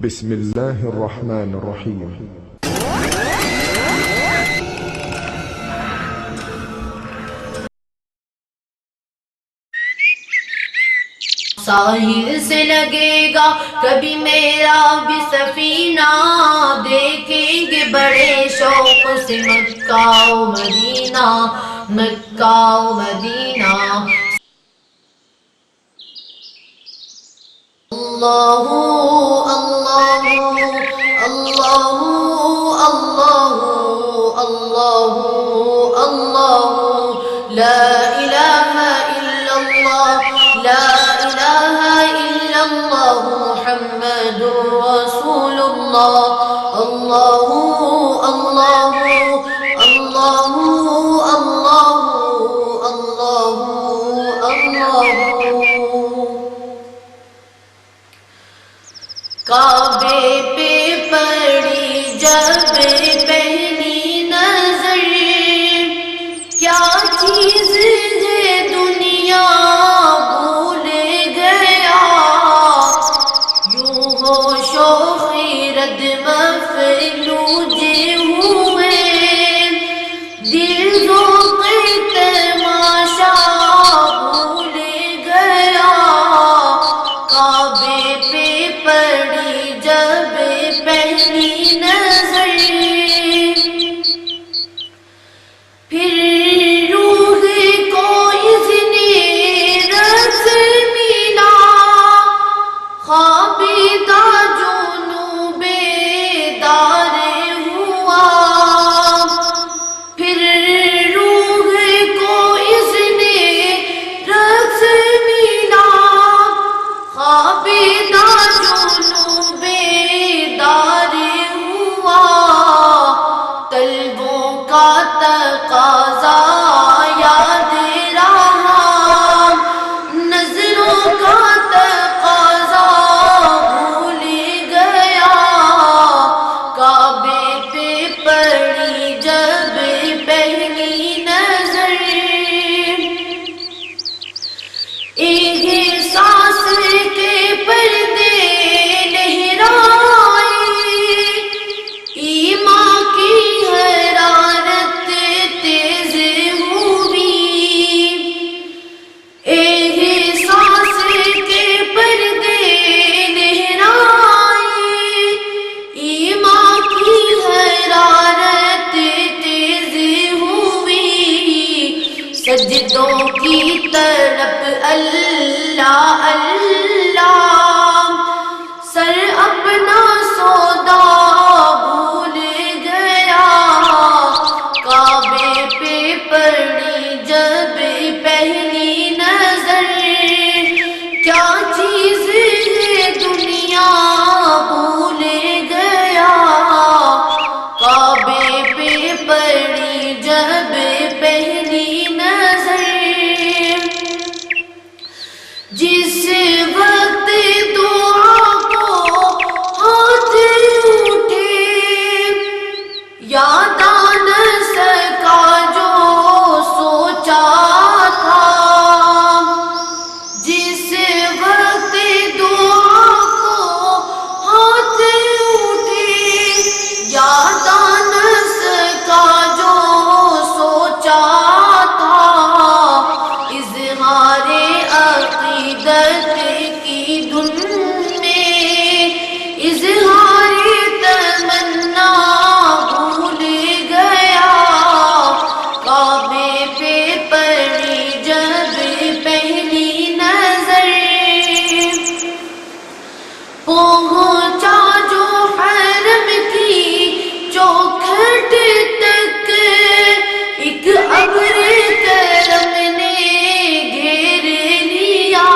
بسم الله الرحمن الرحيم. ساحل سے لگے گا کبھی میرا بھی سفینہ، دیکھیں گے بڑے شوق سے مکہ و مدینہ، مکہ و مدینہ۔ اللہ اللہ اللہ اللہ اللہ اللہ، لا الہ الا اللہ، لا الہ الا اللہ، محمد رسول اللہ۔ اللہ اللہ اللہ اللہ اللہ اللہ۔ کعبے پہ پڑی جب پہلی نظر، کیا چیز ہے دنیا بھول گیا، یوں ہوش و خیرت مفلوج ہوئے، دل ذوق تماشا بھول گیا، کعبے پہ پڑی جب پہلی نظر، پھر روح کو اذن رس ملا، خوابیدہ جنوں بیدار ہوا، پھر روح کو اذن رس ملا، خوابیدہ جنوں بیدار ہوا، طلبوں کا تقاضا یاد رہا، نظروں کا تقاضا بھول گیا، کعبے پہ پڑی جب پہلی نظر، احساس کے پردے لہرائے، ایمان کی حرارت تیز ہوئی، احساس کے پردے لہرائے، ایمان کی حرارت تیز ہوئی، سجدوں کی طرف اللہ اللہ، سر اپنا سودا بھول گیا، کعبے پہ پڑی جب پہلی نظر، کیا چیز ہے دنیا بھول گیا، کعبے پہ پڑی جب پہلی نظر، جس وقت دعا کو ہاتھ اٹھے، یاد آ نہ سکا جو سوچا تھا، جس وقت دعا کو ہاتھ اٹھے، یاد آ نہ سکا جو سوچا تھا، اظہار عقیدت کی دھن میں، اظہار تمنا بھول گیا، کعبے پہ پڑی جب پہلی نظر، پہنچا جو حرم کی چوکھٹ تک، ایک ابر کرم نے گھیر لیا،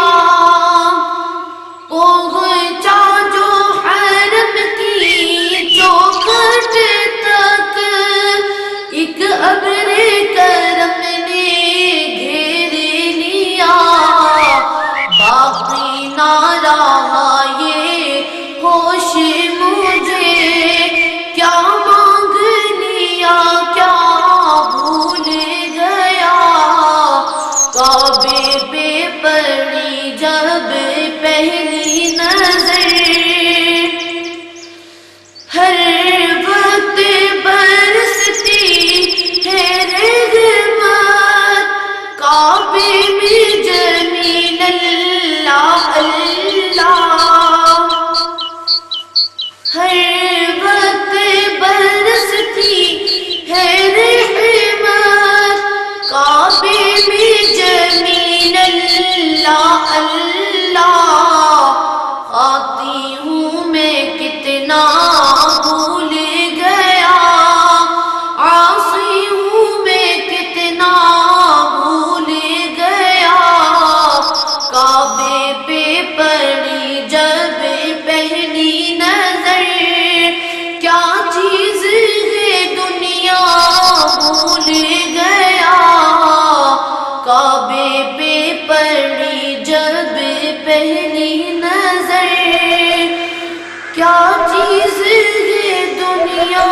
پہنچا جو حرم کی چوکھٹ تک، ایک ابر کرم نے گھیر لیا، باقی نہ رہا یہ ہوش مجھے، کیا مانگ ہر وقت برستی ہے رحمت کعبے میں جمیل اللہ اللہ آتی ہوں میں کتنا بھول گیا عاصی ہوں میں کتنا بھول گیا کعبے پہ پڑی جب پہلی نظر کیا چیز ہے دنیا بھول گیا کعبے پہ پڑی جب پہلی نظر کیا چیز ہے دنیا